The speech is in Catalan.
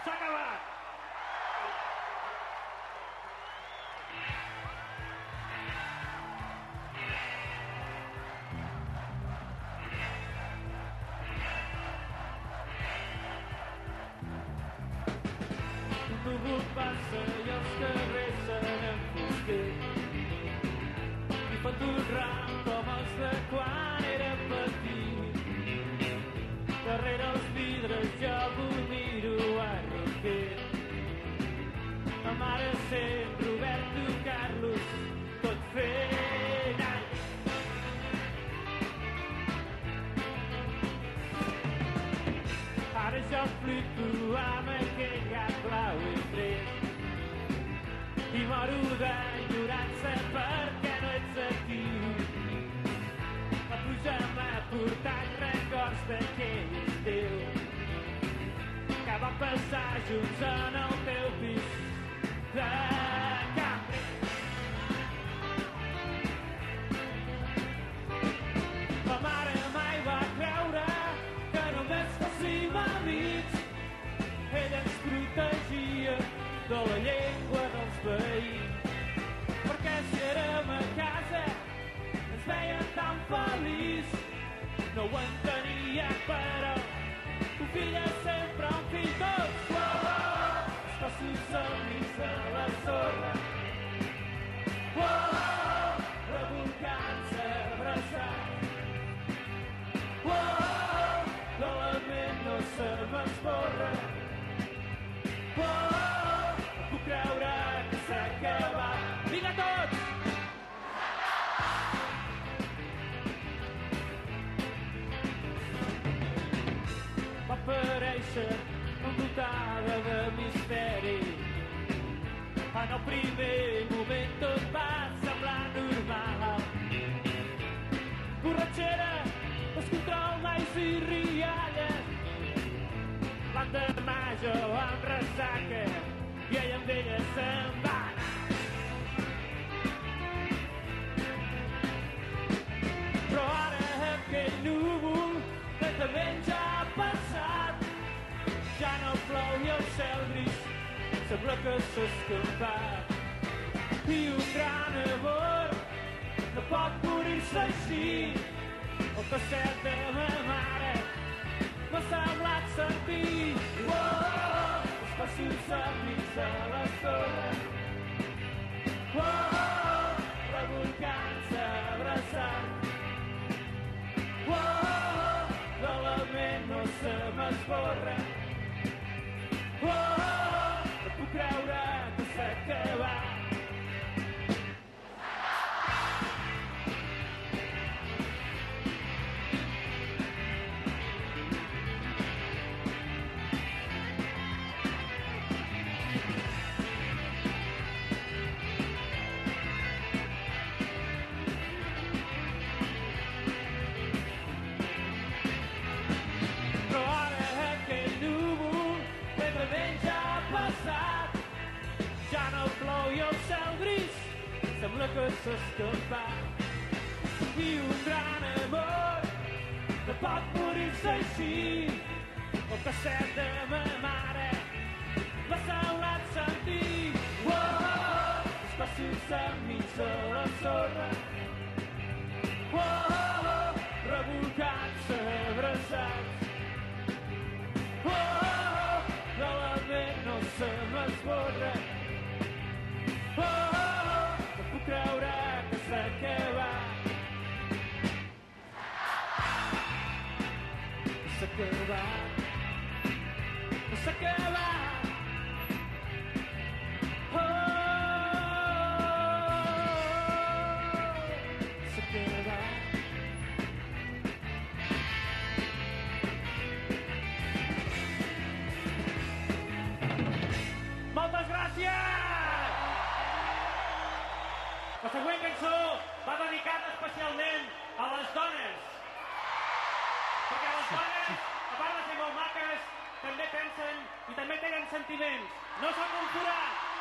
S'ha acabat! Un núvol passa i els carrers s'han enfosquet i fan un ram com els de quan era petit. Darrere els vidres jo m'ho miro arroquet. La mare sent Roberto Carlos tot fent any. Ara jo flipo amb aquell gat blau i fred i moro d'enyorança perquè no ets aquí. La pluja m'ha portat records d'aquell estiu que vam passar junts en el teu pis de Cambrils. La mare mai va creure que només fóssim amics. Ella ens protegia de la llengua dels veïns, perquè si érem a casa ens veien tan feliç. No ho entenia, però un fill és sempre un fill. Tots, oh, oh, els passos amics de la sorra, oh, oh, revolcant-se abraçats, oh, oh, l'element no se m'esborra, oh, oh, no puc creure que s'ha acabat. Vinga tots! Va aparèixer envoltada de misteri. En el primer moment tot va semblar normal. Borratxera, descontrol, nais i rialles. L'endemà jo amb ressaca i ella amb ella se'n va anar. Però ara aquell núvol lentament ja ha passat. Ja no plou i el cel gris sembla que s'ha escampat. I un gran amor no pot morir-se així. El tasset de ma mare m'ha semblat sentir, oh, oh, els passos amics de les torres, oh, oh, revolcant-se abraçant, oh, oh, l'element no se m'esborra, oh, oh, no puc creure que s'ha acabat. Ja no plou i el cel gris sembla que s'ha escampat. I un gran amor no pot morir-se així. El tasset de ma mare m'ha semblat sentir, oh, oh, els passos amics de la sorra, oh, oh, revolcants abraçats, oh, oh, l'element no se m'esborra, oh, oh, no puc creure que s'ha acabat. S'ha acabat. S'ha acabat. Oh, s'ha acabat. Moltes gràcies! La següent cançó va dedicada especialment a les dones. Perquè les dones, a part de ser molt maques, també pensen i també tenen sentiments. No sóc un forat!